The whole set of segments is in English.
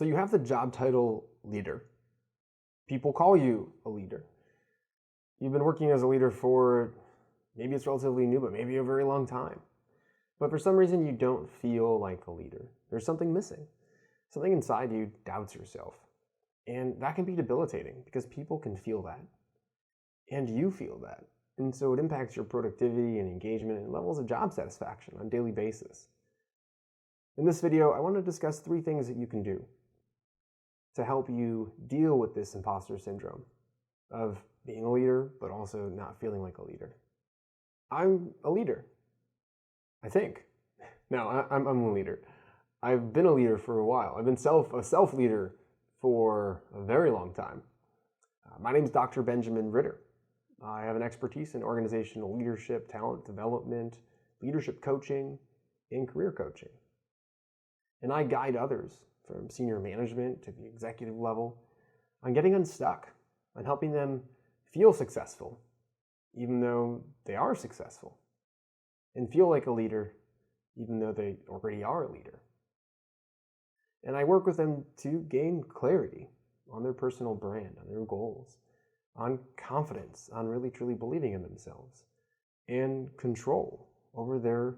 So you have the job title leader. People call you a leader. You've been working as a leader for, maybe it's relatively new, but maybe a very long time. But for some reason you don't feel like a leader. There's something missing. Something inside you doubts yourself. And that can be debilitating because people can feel that. And you feel that. And so it impacts your productivity and engagement and levels of job satisfaction on a daily basis. In this video, I want to discuss 3 things that you can do to help you deal with this imposter syndrome of being a leader, but also not feeling like a leader. I'm a leader, I think. No, I'm a leader. I've been a leader for a while. I've been a self-leader for a very long time. My name is Dr. Benjamin Ritter. I have an expertise in organizational leadership, talent development, leadership coaching, and career coaching. And I guide others from senior management to the executive level on getting unstuck, on helping them feel successful, even though they are successful, and feel like a leader, even though they already are a leader. And I work with them to gain clarity on their personal brand, on their goals, on confidence, on really truly believing in themselves, and control over their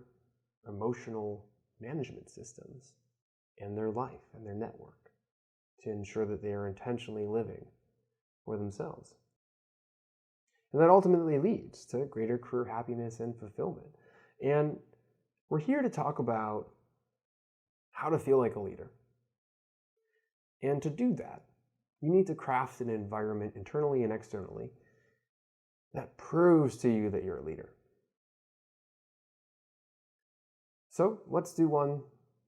emotional management systems and their life and their network to ensure that they are intentionally living for themselves. And that ultimately leads to greater career happiness and fulfillment. And we're here to talk about how to feel like a leader. And to do that, you need to craft an environment internally and externally that proves to you that you're a leader. So let's do one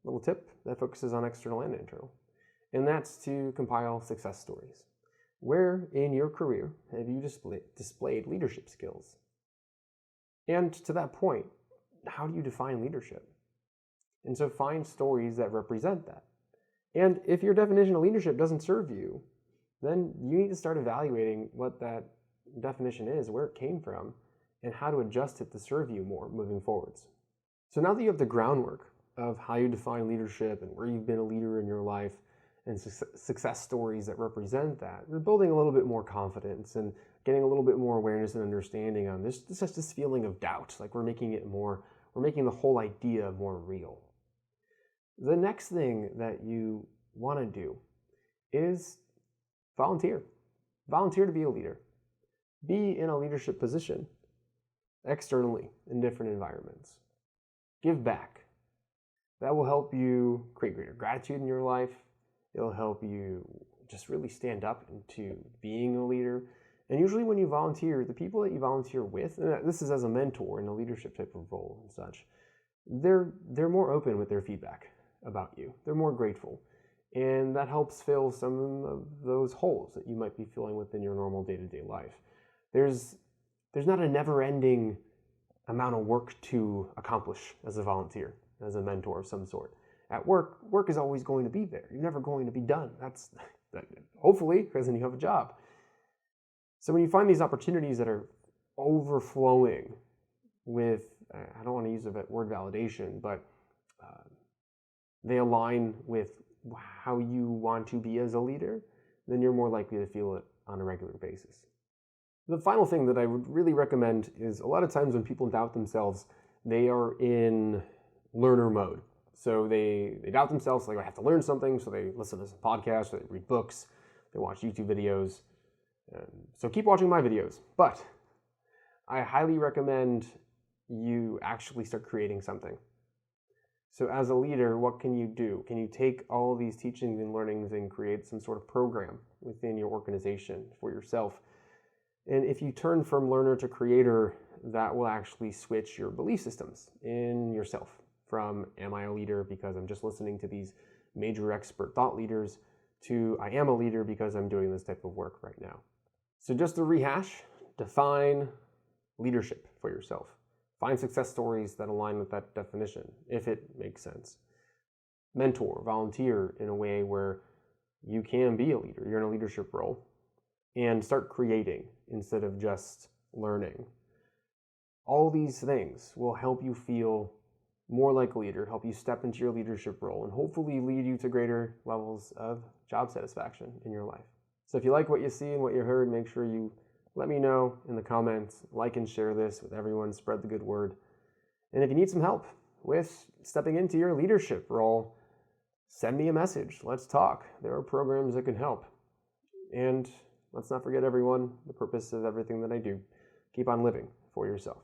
little tip that focuses on external and internal, and that's to compile success stories. Where in your career have you displayed leadership skills? And to that point, how do you define leadership? And so find stories that represent that. And if your definition of leadership doesn't serve you, then you need to start evaluating what that definition is, where it came from, and how to adjust it to serve you more moving forwards. So now that you have the groundwork of how you define leadership and where you've been a leader in your life and success stories that represent that, you're building a little bit more confidence and getting a little bit more awareness and understanding on this feeling of doubt, like we're making the whole idea more real. The next thing that you want to do is volunteer. Volunteer to be a leader. Be in a leadership position externally in different environments. Give back. That will help you create greater gratitude in your life. It'll help you just really stand up into being a leader. And usually when you volunteer, the people that you volunteer with, and this is as a mentor in a leadership type of role and such, they're more open with their feedback about you. They're more grateful. And that helps fill some of those holes that you might be feeling within your normal day-to-day life. There's not a never-ending amount of work to accomplish as a volunteer, as a mentor of some sort. At work is always going to be there. You're never going to be done. That's hopefully, because then you have a job. So when you find these opportunities that are overflowing with, I don't want to use the word validation, but they align with how you want to be as a leader, then you're more likely to feel it on a regular basis. The final thing that I would really recommend is a lot of times when people doubt themselves, they are in learner mode. So they doubt themselves, like I have to learn something, so they listen to some podcasts, or they read books, they watch YouTube videos. So keep watching my videos, but I highly recommend you actually start creating something. So as a leader, what can you do? Can you take all of these teachings and learnings and create some sort of program within your organization for yourself? And if you turn from learner to creator, that will actually switch your belief systems in yourself from am I a leader because I'm just listening to these major expert thought leaders to I am a leader because I'm doing this type of work right now. So just to rehash, define leadership for yourself. Find success stories that align with that definition, if it makes sense. Mentor, volunteer in a way where you can be a leader. You're in a leadership role. And start creating instead of just learning. All these things will help you feel more like a leader, help you step into your leadership role, and hopefully lead you to greater levels of job satisfaction in your life. So if you like what you see and what you heard, make sure you let me know in the comments, like and share this with everyone, spread the good word. And if you need some help with stepping into your leadership role, send me a message. Let's talk. There are programs that can help. And let's not forget, everyone, the purpose of everything that I do. Keep on living for yourself.